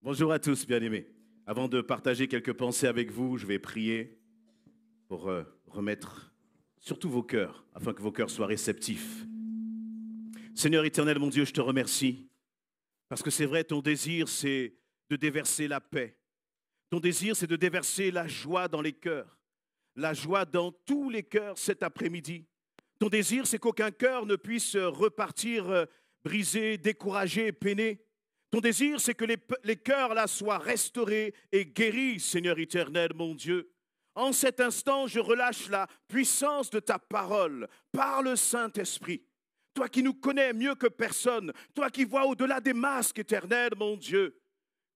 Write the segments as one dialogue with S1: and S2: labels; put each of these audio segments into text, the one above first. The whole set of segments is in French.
S1: Bonjour à tous, bien-aimés. Avant de partager quelques pensées avec vous, je vais prier pour remettre surtout vos cœurs, afin que vos cœurs soient réceptifs. Seigneur éternel, mon Dieu, je te remercie, parce que c'est vrai, ton désir, c'est de déverser la paix. Ton désir, c'est de déverser la joie dans les cœurs, la joie dans tous les cœurs cet après-midi. Ton désir, c'est qu'aucun cœur ne puisse repartir brisé, découragé, peiné. Ton désir, c'est que les cœurs là soient restaurés et guéris, Seigneur éternel, mon Dieu. En cet instant, je relâche la puissance de ta parole par le Saint-Esprit. Toi qui nous connais mieux que personne, toi qui vois au-delà des masques, éternel, mon Dieu,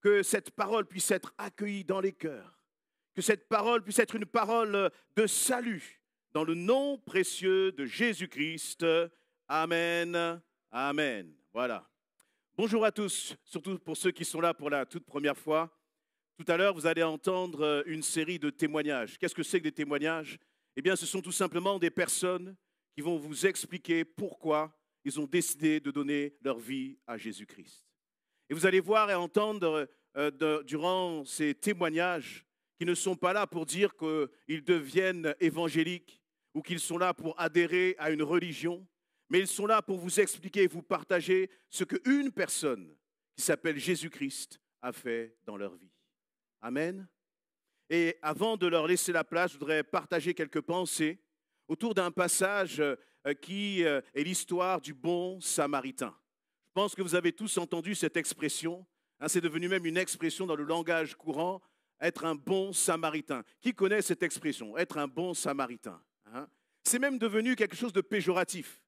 S1: que cette parole puisse être accueillie dans les cœurs, que cette parole puisse être une parole de salut, dans le nom précieux de Jésus-Christ. Amen. Amen. Voilà. Bonjour à tous, surtout pour ceux qui sont là pour la toute première fois. Tout à l'heure, vous allez entendre une série de témoignages. Qu'est-ce que c'est que des témoignages? Eh bien, ce sont tout simplement des personnes qui vont vous expliquer pourquoi ils ont décidé de donner leur vie à Jésus-Christ. Et vous allez voir et entendre durant ces témoignages qu'ils ne sont pas là pour dire qu'ils deviennent évangéliques ou qu'ils sont là pour adhérer à une religion, mais ils sont là pour vous expliquer et vous partager ce qu'une personne qui s'appelle Jésus-Christ a fait dans leur vie. Amen. Et avant de leur laisser la place, je voudrais partager quelques pensées autour d'un passage qui est l'histoire du bon Samaritain. Je pense que vous avez tous entendu cette expression. C'est devenu même une expression dans le langage courant, être un bon Samaritain. Qui connaît cette expression, être un bon Samaritain? C'est même devenu quelque chose de péjoratif.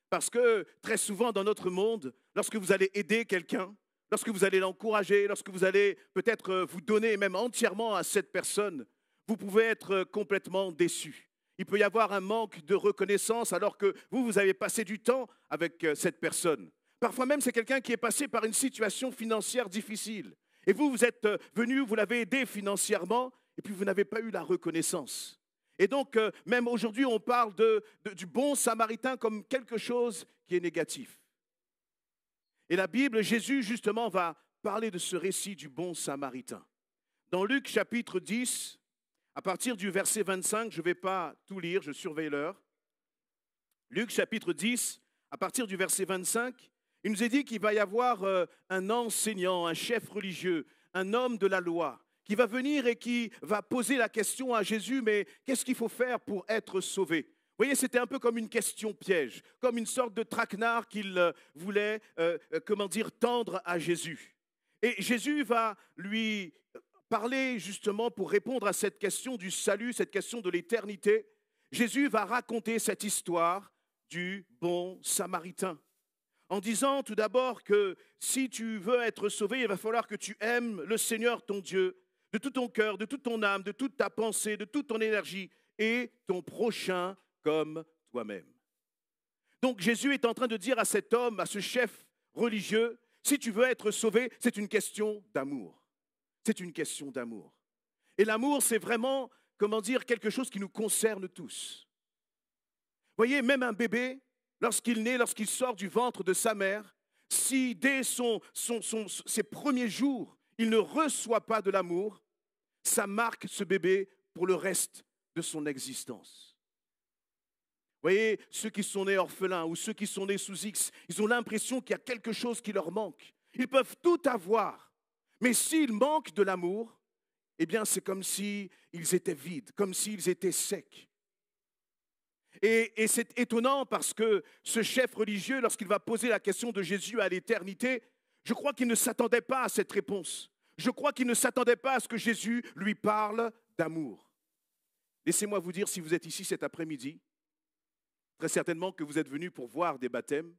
S1: Parce que très souvent dans notre monde, lorsque vous allez aider quelqu'un, lorsque vous allez l'encourager, lorsque vous allez peut-être vous donner même entièrement à cette personne, vous pouvez être complètement déçu. Il peut y avoir un manque de reconnaissance alors que vous avez passé du temps avec cette personne. Parfois même, c'est quelqu'un qui est passé par une situation financière difficile. Et vous êtes venu, vous l'avez aidé financièrement, et puis vous n'avez pas eu la reconnaissance. Et donc, même aujourd'hui, on parle du bon Samaritain comme quelque chose qui est négatif. Et la Bible, Jésus, justement, va parler de ce récit du bon Samaritain. Dans Luc chapitre 10, à partir du verset 25, je ne vais pas tout lire, je surveille l'heure. Luc chapitre 10, à partir du verset 25, il nous est dit qu'il va y avoir un enseignant, un chef religieux, un homme de la loi, qui va venir et qui va poser la question à Jésus, mais qu'est-ce qu'il faut faire pour être sauvé? Vous voyez, c'était un peu comme une question piège, comme une sorte de traquenard qu'il voulait, tendre à Jésus. Et Jésus va lui parler justement pour répondre à cette question du salut, cette question de l'éternité. Jésus va raconter cette histoire du bon Samaritain, en disant tout d'abord que si tu veux être sauvé, il va falloir que tu aimes le Seigneur ton Dieu, de tout ton cœur, de toute ton âme, de toute ta pensée, de toute ton énergie, et ton prochain comme toi-même. Donc Jésus est en train de dire à cet homme, à ce chef religieux, si tu veux être sauvé, c'est une question d'amour. C'est une question d'amour. Et l'amour, c'est vraiment, quelque chose qui nous concerne tous. Vous voyez, même un bébé, lorsqu'il naît, lorsqu'il sort du ventre de sa mère, si dès ses premiers jours, il ne reçoit pas de l'amour, ça marque ce bébé pour le reste de son existence. Vous voyez, ceux qui sont nés orphelins ou ceux qui sont nés sous X, ils ont l'impression qu'il y a quelque chose qui leur manque. Ils peuvent tout avoir, mais s'ils manquent de l'amour, eh bien c'est comme s'ils étaient vides, comme s'ils étaient secs. Et c'est étonnant parce que ce chef religieux, lorsqu'il va poser la question de Jésus à l'éternité, je crois qu'il ne s'attendait pas à cette réponse. Je crois qu'il ne s'attendait pas à ce que Jésus lui parle d'amour. Laissez-moi vous dire, si vous êtes ici cet après-midi, très certainement que vous êtes venu pour voir des baptêmes,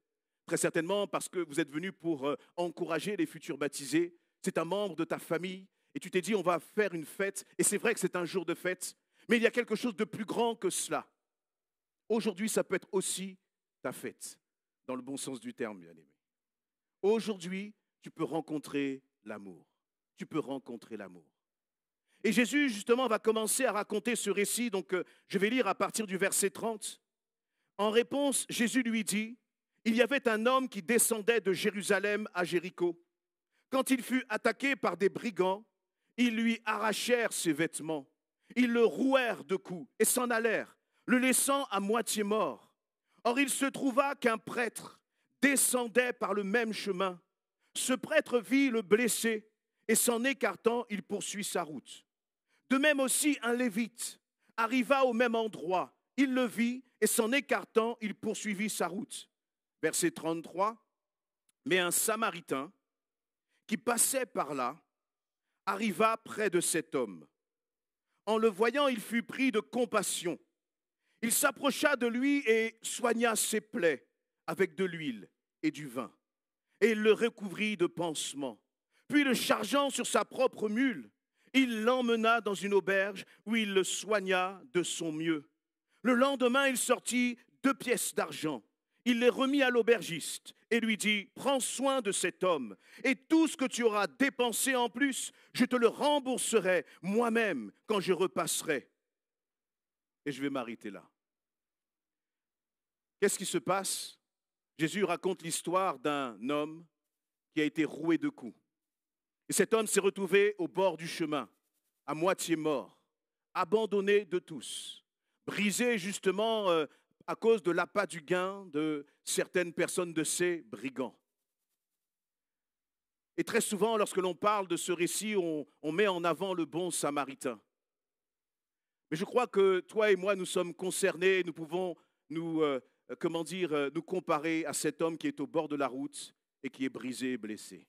S1: très certainement parce que vous êtes venu pour encourager les futurs baptisés. C'est un membre de ta famille et tu t'es dit on va faire une fête, et c'est vrai que c'est un jour de fête, mais il y a quelque chose de plus grand que cela. Aujourd'hui, ça peut être aussi ta fête, dans le bon sens du terme, bien-aimé. Aujourd'hui, tu peux rencontrer l'amour. Tu peux rencontrer l'amour. Et Jésus, justement, va commencer à raconter ce récit. Donc, je vais lire à partir du verset 30. En réponse, Jésus lui dit, « Il y avait un homme qui descendait de Jérusalem à Jéricho. Quand il fut attaqué par des brigands, ils lui arrachèrent ses vêtements. Ils le rouèrent de coups et s'en allèrent, le laissant à moitié mort. Or il se trouva qu'un prêtre descendait par le même chemin. Ce prêtre vit le blessé et s'en écartant, il poursuit sa route. De même aussi un lévite arriva au même endroit. Il le vit et s'en écartant, il poursuivit sa route. Verset 33. Mais un Samaritain qui passait par là arriva près de cet homme. En le voyant, il fut pris de compassion. Il s'approcha de lui et soigna ses plaies avec de l'huile et du vin. Et il le recouvrit de pansements. Puis, le chargeant sur sa propre mule, il l'emmena dans une auberge où il le soigna de son mieux. Le lendemain, il sortit 2 pièces d'argent. Il les remit à l'aubergiste et lui dit, « Prends soin de cet homme, et tout ce que tu auras dépensé en plus, je te le rembourserai moi-même quand je repasserai. » Et je vais m'arrêter là. Qu'est-ce qui se passe? Jésus raconte l'histoire d'un homme qui a été roué de coups. Et cet homme s'est retrouvé au bord du chemin, à moitié mort, abandonné de tous, brisé justement à cause de l'appât du gain de certaines personnes de ces brigands. Et très souvent, lorsque l'on parle de ce récit, on met en avant le bon Samaritain. Mais je crois que toi et moi, nous sommes concernés, nous pouvons nous comparer à cet homme qui est au bord de la route et qui est brisé et blessé.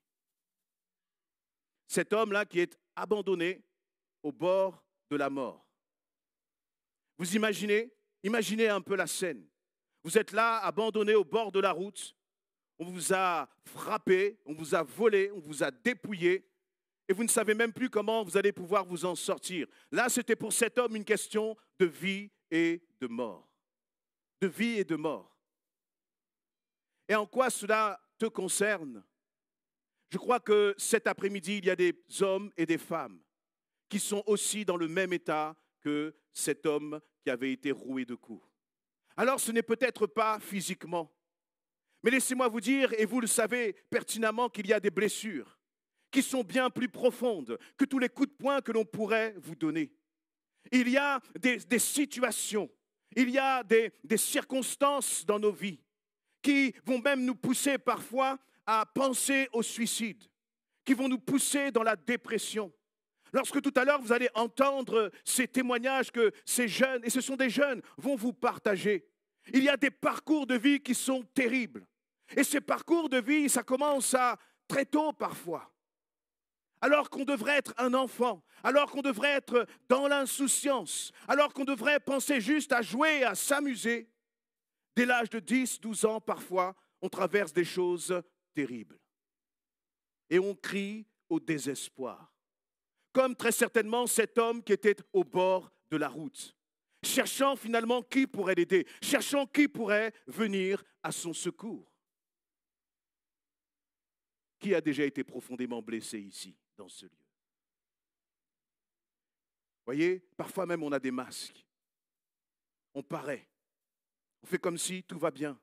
S1: Cet homme-là qui est abandonné au bord de la mort. Vous imaginez un peu la scène. Vous êtes là, abandonné au bord de la route. On vous a frappé, on vous a volé, on vous a dépouillé. Et vous ne savez même plus comment vous allez pouvoir vous en sortir. Là, c'était pour cet homme une question de vie et de mort. De vie et de mort. Et en quoi cela te concerne? Je crois que cet après-midi, il y a des hommes et des femmes qui sont aussi dans le même état que cet homme qui avait été roué de coups. Alors, ce n'est peut-être pas physiquement, mais laissez-moi vous dire, et vous le savez pertinemment, qu'il y a des blessures qui sont bien plus profondes que tous les coups de poing que l'on pourrait vous donner. Il y a des situations, il y a des circonstances dans nos vies qui vont même nous pousser parfois à penser au suicide, qui vont nous pousser dans la dépression. Lorsque tout à l'heure, vous allez entendre ces témoignages que ces jeunes, et ce sont des jeunes, vont vous partager. Il y a des parcours de vie qui sont terribles. Et ces parcours de vie, ça commence très tôt parfois. Alors qu'on devrait être un enfant, alors qu'on devrait être dans l'insouciance, alors qu'on devrait penser juste à jouer, à s'amuser, dès l'âge de 10, 12 ans parfois, on traverse des choses terribles. Et on crie au désespoir. Comme très certainement cet homme qui était au bord de la route, cherchant finalement qui pourrait l'aider, cherchant qui pourrait venir à son secours. Qui a déjà été profondément blessé ici, dans ce lieu? Voyez, parfois même on a des masques. On paraît. On fait comme si tout va bien.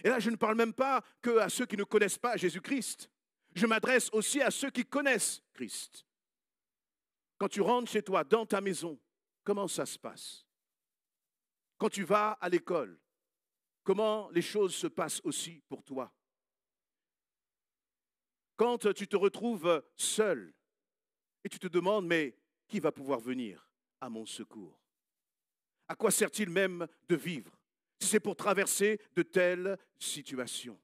S1: Et là, je ne parle même pas qu'à ceux qui ne connaissent pas Jésus-Christ. Je m'adresse aussi à ceux qui connaissent Christ. Quand tu rentres chez toi, dans ta maison, comment ça se passe? Quand tu vas à l'école, comment les choses se passent aussi pour toi? Quand tu te retrouves seul et tu te demandes, mais qui va pouvoir venir à mon secours? À quoi sert-il même de vivre si c'est pour traverser de telles situations?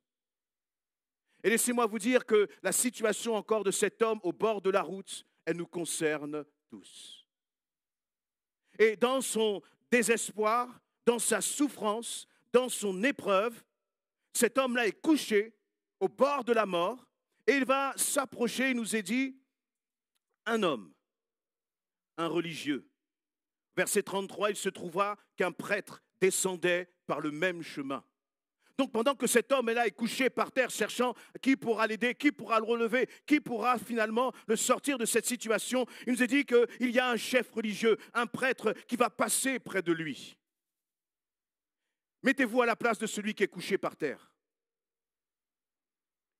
S1: Et laissez-moi vous dire que la situation encore de cet homme au bord de la route, elle nous concerne tous. Et dans son désespoir, dans sa souffrance, dans son épreuve, cet homme-là est couché au bord de la mort et il va s'approcher, il nous est dit, un homme, un religieux. Verset 33, il se trouva qu'un prêtre descendait par le même chemin. Donc pendant que cet homme-là est couché par terre, cherchant qui pourra l'aider, qui pourra le relever, qui pourra finalement le sortir de cette situation, il nous est dit qu'il y a un chef religieux, un prêtre qui va passer près de lui. Mettez-vous à la place de celui qui est couché par terre.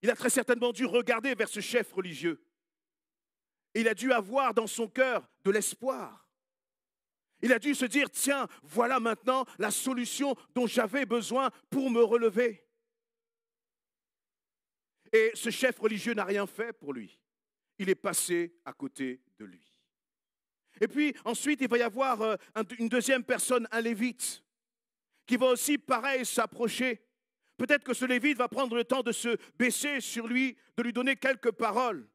S1: Il a très certainement dû regarder vers ce chef religieux. Et il a dû avoir dans son cœur de l'espoir. Il a dû se dire, tiens, voilà maintenant la solution dont j'avais besoin pour me relever. Et ce chef religieux n'a rien fait pour lui. Il est passé à côté de lui. Et puis ensuite, il va y avoir une deuxième personne, un lévite, qui va aussi, pareil, s'approcher. Peut-être que ce lévite va prendre le temps de se baisser sur lui, de lui donner quelques paroles.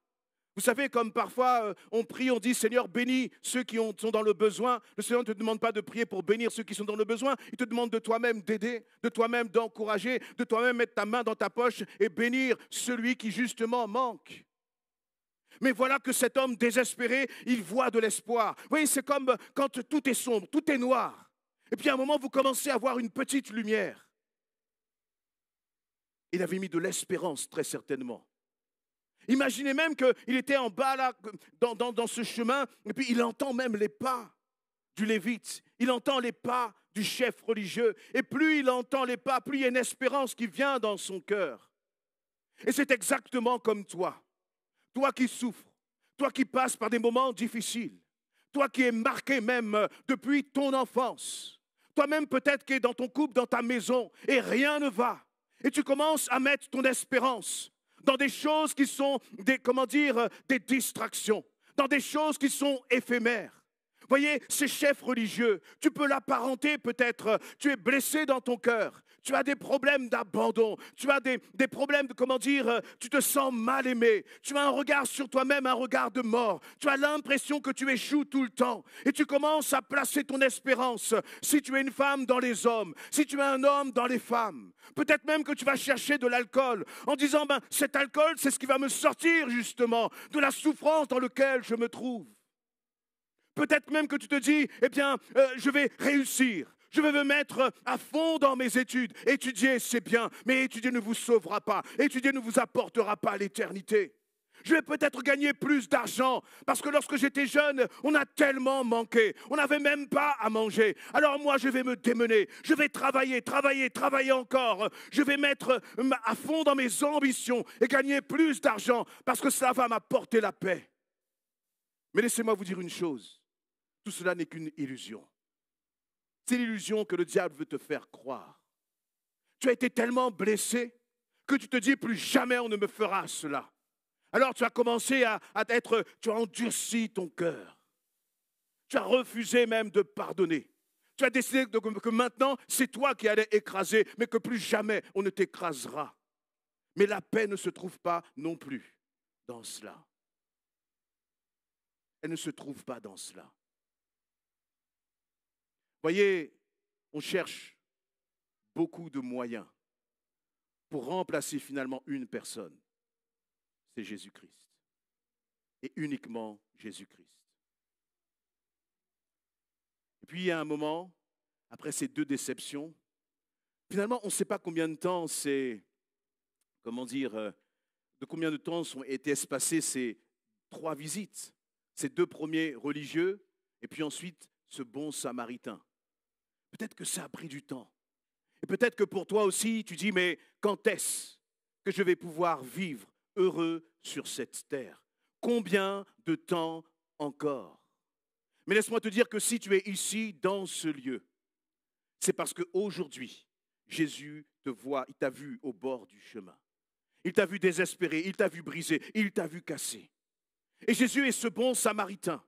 S1: Vous savez, comme parfois on prie, on dit « Seigneur, bénis ceux qui sont dans le besoin ». Le Seigneur ne te demande pas de prier pour bénir ceux qui sont dans le besoin. Il te demande de toi-même d'aider, de toi-même d'encourager, de toi-même mettre ta main dans ta poche et bénir celui qui justement manque. Mais voilà que cet homme désespéré, il voit de l'espoir. Vous voyez, c'est comme quand tout est sombre, tout est noir. Et puis à un moment, vous commencez à voir une petite lumière. Il avait mis de l'espérance, très certainement. Imaginez même qu'il était en bas là, dans ce chemin, et puis il entend même les pas du lévite. Il entend les pas du chef religieux. Et plus il entend les pas, plus il y a une espérance qui vient dans son cœur. Et c'est exactement comme toi. Toi qui souffres, toi qui passes par des moments difficiles, toi qui es marqué même depuis ton enfance, toi-même peut-être qui es dans ton couple, dans ta maison, et rien ne va. Et tu commences à mettre ton espérance dans des choses qui sont des distractions, dans des choses qui sont éphémères. Voyez, ces chefs religieux, tu peux l'apparenter peut-être, tu es blessé dans ton cœur, tu as des problèmes d'abandon, tu as des problèmes de, tu te sens mal aimé, tu as un regard sur toi-même, un regard de mort, tu as l'impression que tu échoues tout le temps et tu commences à placer ton espérance, si tu es une femme, dans les hommes, si tu es un homme, dans les femmes. Peut-être même que tu vas chercher de l'alcool en disant, cet alcool, c'est ce qui va me sortir justement de la souffrance dans laquelle je me trouve. Peut-être même que tu te dis, je vais réussir. Je vais me mettre à fond dans mes études. Étudier, c'est bien, mais étudier ne vous sauvera pas. Étudier ne vous apportera pas l'éternité. Je vais peut-être gagner plus d'argent, parce que lorsque j'étais jeune, on a tellement manqué. On n'avait même pas à manger. Alors moi, je vais me démener. Je vais travailler encore. Je vais mettre à fond dans mes ambitions et gagner plus d'argent, parce que cela va m'apporter la paix. Mais laissez-moi vous dire une chose. Tout cela n'est qu'une illusion. C'est l'illusion que le diable veut te faire croire. Tu as été tellement blessé que tu te dis plus jamais on ne me fera cela. Alors tu as commencé tu as endurci ton cœur. Tu as refusé même de pardonner. Tu as décidé que maintenant c'est toi qui allais écraser, mais que plus jamais on ne t'écrasera. Mais la paix ne se trouve pas non plus dans cela. Elle ne se trouve pas dans cela. Voyez, on cherche beaucoup de moyens pour remplacer finalement une personne. C'est Jésus-Christ. Et uniquement Jésus-Christ. Et puis il y a un moment, après ces deux déceptions, finalement on ne sait pas combien de temps de combien de temps ont été espacées ces 3 visites. Ces 2 premiers religieux et puis ensuite ce bon samaritain. Peut-être que ça a pris du temps. Et peut-être que pour toi aussi, tu dis, mais quand est-ce que je vais pouvoir vivre heureux sur cette terre? Combien de temps encore? Mais laisse-moi te dire que si tu es ici, dans ce lieu, c'est parce qu'aujourd'hui, Jésus te voit, il t'a vu au bord du chemin. Il t'a vu désespéré, il t'a vu brisé, il t'a vu cassé. Et Jésus est ce bon samaritain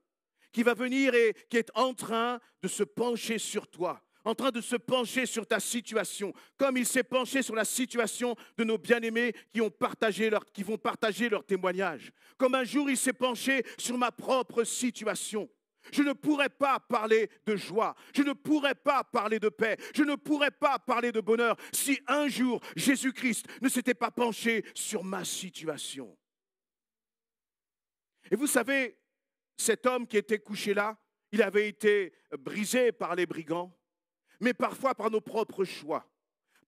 S1: qui va venir et qui est en train de se pencher sur toi, en train de se pencher sur ta situation, comme il s'est penché sur la situation de nos bien-aimés qui vont partager leur témoignage. Comme un jour il s'est penché sur ma propre situation. Je ne pourrais pas parler de joie, je ne pourrais pas parler de paix, je ne pourrais pas parler de bonheur si un jour Jésus-Christ ne s'était pas penché sur ma situation. Et vous savez, cet homme qui était couché là, il avait été brisé par les brigands, mais parfois par nos propres choix,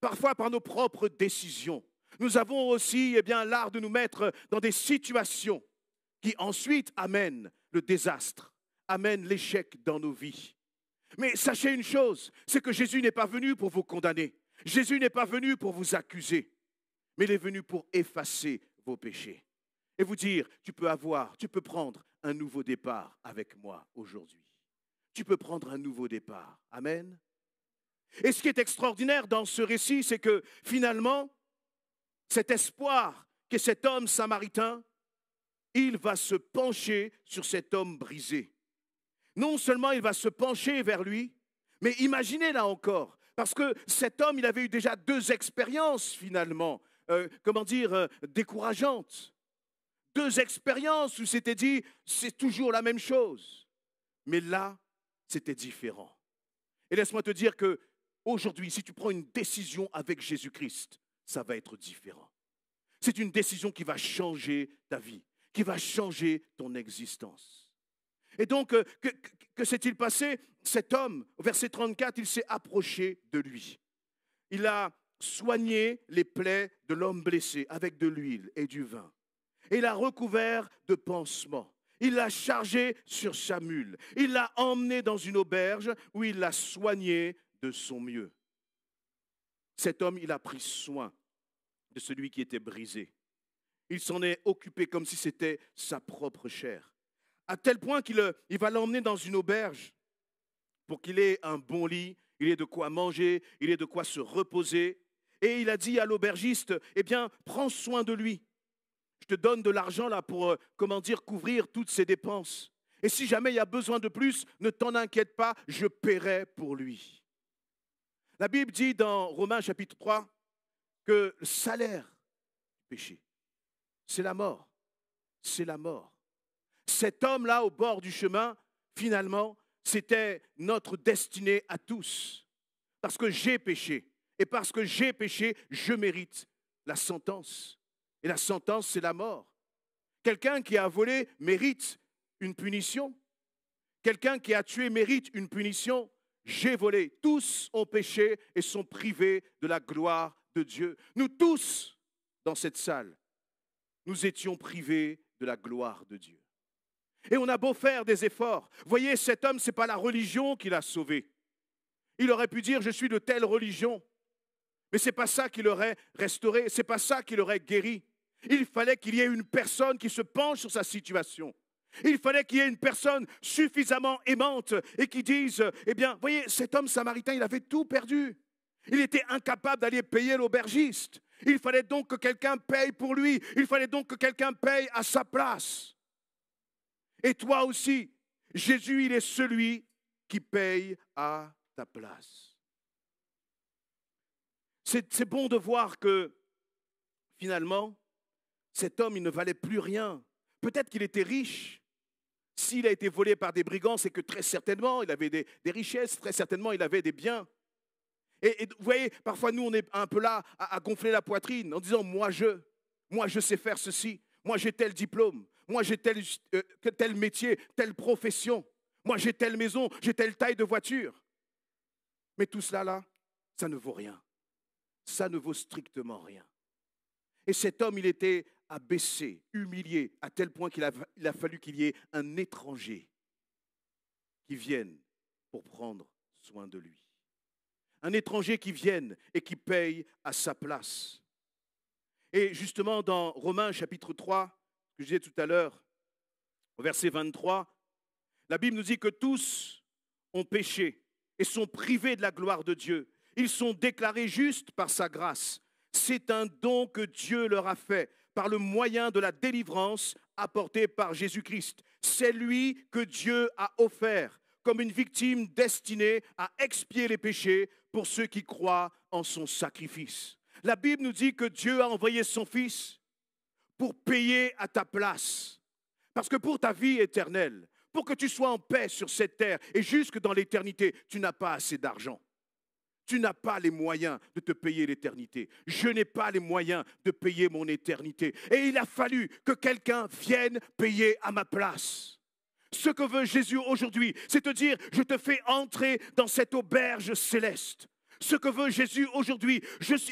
S1: parfois par nos propres décisions. Nous avons aussi l'art de nous mettre dans des situations qui ensuite amènent le désastre, amènent l'échec dans nos vies. Mais sachez une chose, c'est que Jésus n'est pas venu pour vous condamner. Jésus n'est pas venu pour vous accuser. mais il est venu pour effacer vos péchés. Et vous dire, tu peux prendre un nouveau départ avec moi aujourd'hui. Tu peux prendre un nouveau départ. Amen. Et ce qui est extraordinaire dans ce récit, c'est que finalement, cet espoir qu'est cet homme samaritain, il va se pencher sur cet homme brisé. Non seulement il va se pencher vers lui, mais imaginez là encore, parce que cet homme, il avait eu déjà 2 expériences finalement, décourageantes. 2 expériences où c'était dit, c'est toujours la même chose. Mais là, c'était différent. Et laisse-moi te dire que aujourd'hui, si tu prends une décision avec Jésus-Christ, ça va être différent. C'est une décision qui va changer ta vie, qui va changer ton existence. Et donc, que s'est-il passé? Cet homme, au verset 34, il s'est approché de lui. Il a soigné les plaies de l'homme blessé avec de l'huile et du vin. Et il l'a recouvert de pansements. Il l'a chargé sur sa mule. Il l'a emmené dans une auberge où il l'a soigné de son mieux. Cet homme, il a pris soin de celui qui était brisé. Il s'en est occupé comme si c'était sa propre chair. À tel point qu'il va l'emmener dans une auberge pour qu'il ait un bon lit, il ait de quoi manger, il ait de quoi se reposer. Et il a dit à l'aubergiste, eh bien, prends soin de lui. Je te donne de l'argent là pour, couvrir toutes ses dépenses. Et si jamais il y a besoin de plus, ne t'en inquiète pas, je paierai pour lui. La Bible dit dans Romains chapitre 3 que le salaire du péché, c'est la mort. C'est la mort. Cet homme-là au bord du chemin, finalement, c'était notre destinée à tous. Parce que j'ai péché. Et parce que j'ai péché, je mérite la sentence. Et la sentence, c'est la mort. Quelqu'un qui a volé mérite une punition. Quelqu'un qui a tué mérite une punition. J'ai volé. Tous ont péché et sont privés de la gloire de Dieu. Nous tous, dans cette salle, nous étions privés de la gloire de Dieu. Et on a beau faire des efforts. Voyez, cet homme, ce n'est pas la religion qui l'a sauvé. Il aurait pu dire, je suis de telle religion. Mais ce n'est pas ça qui l'aurait restauré, ce n'est pas ça qui l'aurait guéri. Il fallait qu'il y ait une personne qui se penche sur sa situation. Il fallait qu'il y ait une personne suffisamment aimante et qui dise, eh bien, voyez, cet homme samaritain, il avait tout perdu. Il était incapable d'aller payer l'aubergiste. Il fallait donc que quelqu'un paye pour lui. Il fallait donc que quelqu'un paye à sa place. Et toi aussi, Jésus, il est celui qui paye à ta place. C'est bon de voir que, finalement, cet homme, il ne valait plus rien. Peut-être qu'il était riche. S'il a été volé par des brigands, c'est que très certainement, il avait des richesses, très certainement, il avait des biens. Et vous voyez, parfois, nous, on est un peu là à gonfler la poitrine en disant, moi, je sais faire ceci, moi, j'ai tel diplôme, moi, j'ai tel métier, telle profession, moi, j'ai telle maison, j'ai telle taille de voiture. Mais tout cela, là, ça ne vaut rien. Ça ne vaut strictement rien. Et cet homme, il était abaissé, humilié, à tel point qu'il a fallu qu'il y ait un étranger qui vienne pour prendre soin de lui. Un étranger qui vienne et qui paye à sa place. Et justement, dans Romains chapitre 3, que je disais tout à l'heure, au verset 23, la Bible nous dit que tous ont péché et sont privés de la gloire de Dieu. Ils sont déclarés justes par sa grâce. C'est un don que Dieu leur a fait par le moyen de la délivrance apportée par Jésus-Christ. C'est lui que Dieu a offert comme une victime destinée à expier les péchés pour ceux qui croient en son sacrifice. La Bible nous dit que Dieu a envoyé son Fils pour payer à ta place. Parce que pour ta vie éternelle, pour que tu sois en paix sur cette terre et jusque dans l'éternité, tu n'as pas assez d'argent. Tu n'as pas les moyens de te payer l'éternité. Je n'ai pas les moyens de payer mon éternité. Et il a fallu que quelqu'un vienne payer à ma place. Ce que veut Jésus aujourd'hui, c'est te dire, je te fais entrer dans cette auberge céleste. Ce que veut Jésus aujourd'hui,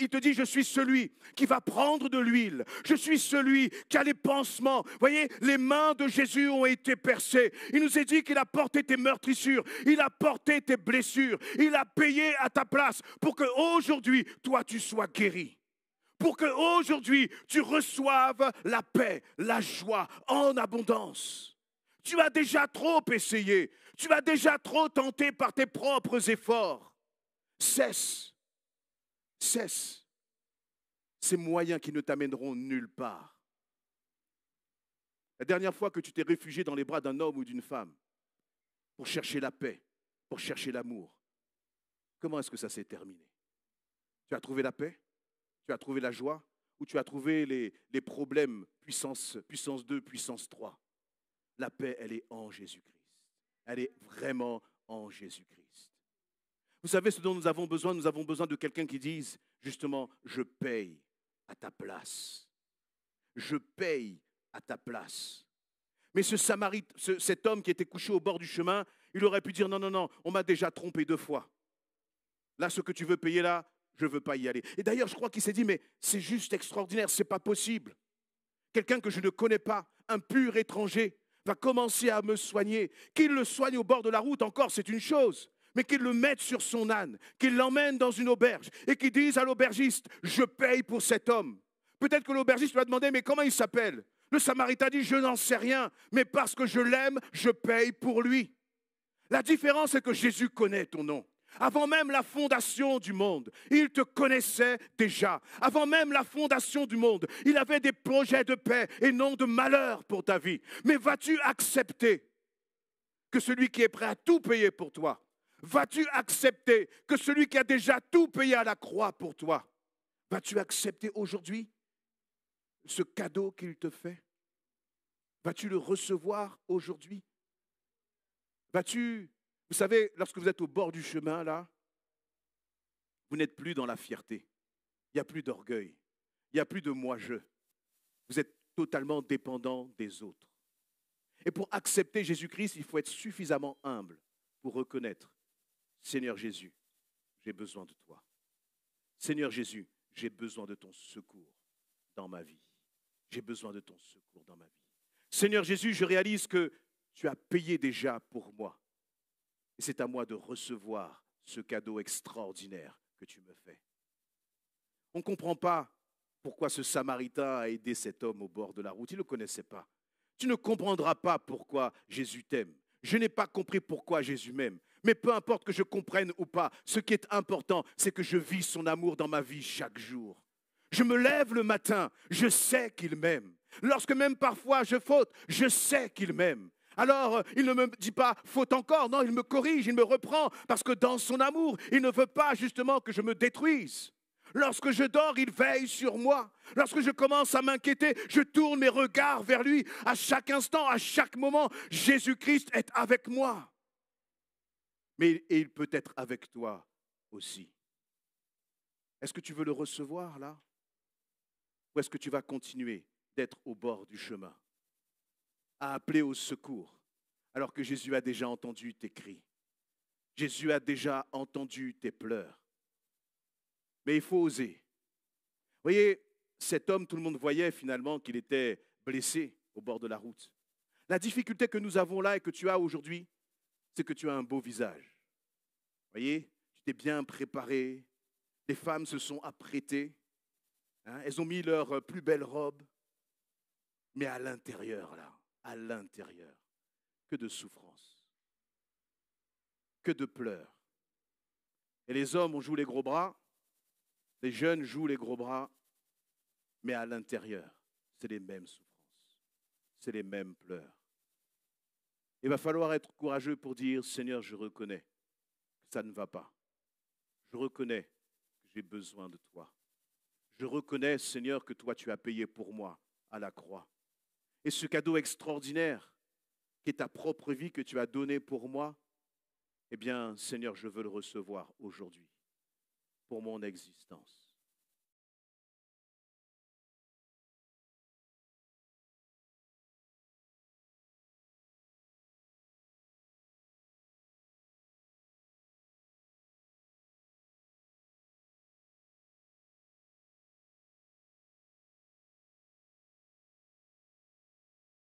S1: il te dit, je suis celui qui va prendre de l'huile. Je suis celui qui a les pansements. Vous voyez, les mains de Jésus ont été percées. Il nous a dit qu'il a porté tes meurtrissures. Il a porté tes blessures. Il a payé à ta place pour qu'aujourd'hui, toi, tu sois guéri. pour qu'aujourd'hui, tu reçoives la paix, la joie en abondance. Tu as déjà trop essayé. Tu as déjà trop tenté par tes propres efforts. Cesse ces moyens qui ne t'amèneront nulle part. La dernière fois que tu t'es réfugié dans les bras d'un homme ou d'une femme pour chercher la paix, pour chercher l'amour, comment est-ce que ça s'est terminé? Tu as trouvé la paix? Tu as trouvé la joie? Ou tu as trouvé les problèmes puissance 2, puissance 3? La paix, elle est en Jésus-Christ. Elle est vraiment en Jésus-Christ. Vous savez ce dont nous avons besoin? Nous avons besoin de quelqu'un qui dise, justement, je paye à ta place. Je paye à ta place. Mais cet homme qui était couché au bord du chemin, il aurait pu dire, non, non, non, on m'a déjà trompé 2 fois. Là, ce que tu veux payer là, je ne veux pas y aller. Et d'ailleurs, je crois qu'il s'est dit, mais c'est juste extraordinaire, ce n'est pas possible. Quelqu'un que je ne connais pas, un pur étranger, va commencer à me soigner. Qu'il le soigne au bord de la route, encore, c'est une chose. Mais qu'il le mette sur son âne, qu'il l'emmène dans une auberge et qu'il dise à l'aubergiste, je paye pour cet homme. Peut-être que l'aubergiste lui a demandé, mais comment il s'appelle? Le Samaritain dit, je n'en sais rien, mais parce que je l'aime, je paye pour lui. La différence, c'est que Jésus connaît ton nom. Avant même la fondation du monde, il te connaissait déjà. Avant même la fondation du monde, il avait des projets de paix et non de malheur pour ta vie. Mais vas-tu accepter que celui qui est prêt à tout payer pour toi, vas-tu accepter que celui qui a déjà tout payé à la croix pour toi, vas-tu accepter aujourd'hui ce cadeau qu'il te fait? Vas-tu le recevoir aujourd'hui? Vous savez, lorsque vous êtes au bord du chemin, là, vous n'êtes plus dans la fierté. Il n'y a plus d'orgueil. Il n'y a plus de moi-je. Vous êtes totalement dépendant des autres. Et pour accepter Jésus-Christ, il faut être suffisamment humble pour reconnaître, Seigneur Jésus, j'ai besoin de toi. Seigneur Jésus, j'ai besoin de ton secours dans ma vie. J'ai besoin de ton secours dans ma vie. Seigneur Jésus, je réalise que tu as payé déjà pour moi. Et c'est à moi de recevoir ce cadeau extraordinaire que tu me fais. On ne comprend pas pourquoi ce Samaritain a aidé cet homme au bord de la route. Il ne le connaissait pas. Tu ne comprendras pas pourquoi Jésus t'aime. Je n'ai pas compris pourquoi Jésus m'aime. Mais peu importe que je comprenne ou pas, ce qui est important, c'est que je vis son amour dans ma vie chaque jour. Je me lève le matin, je sais qu'il m'aime. Lorsque même parfois je faute, je sais qu'il m'aime. Alors, il ne me dit pas « faute encore », non, il me corrige, il me reprend, parce que dans son amour, il ne veut pas justement que je me détruise. Lorsque je dors, il veille sur moi. Lorsque je commence à m'inquiéter, je tourne mes regards vers lui. À chaque instant, à chaque moment, Jésus-Christ est avec moi. Mais il peut être avec toi aussi. Est-ce que tu veux le recevoir là? Ou est-ce que tu vas continuer d'être au bord du chemin, à appeler au secours, alors que Jésus a déjà entendu tes cris? Jésus a déjà entendu tes pleurs. Mais il faut oser. Vous voyez, cet homme, tout le monde voyait finalement qu'il était blessé au bord de la route. La difficulté que nous avons là et que tu as aujourd'hui, c'est que tu as un beau visage. Vous voyez, tu t'es bien préparé. Les femmes se sont apprêtées. Elles ont mis leur plus belle robe. Mais à l'intérieur, là, à l'intérieur, que de souffrance, que de pleurs. Et les hommes, on joue les gros bras. Les jeunes jouent les gros bras, mais à l'intérieur, c'est les mêmes souffrances, c'est les mêmes pleurs. Il va falloir être courageux pour dire, Seigneur, je reconnais que ça ne va pas. Je reconnais que j'ai besoin de toi. Je reconnais, Seigneur, que toi, tu as payé pour moi à la croix. Et ce cadeau extraordinaire, qui est ta propre vie que tu as donné pour moi, eh bien, Seigneur, je veux le recevoir aujourd'hui pour mon existence.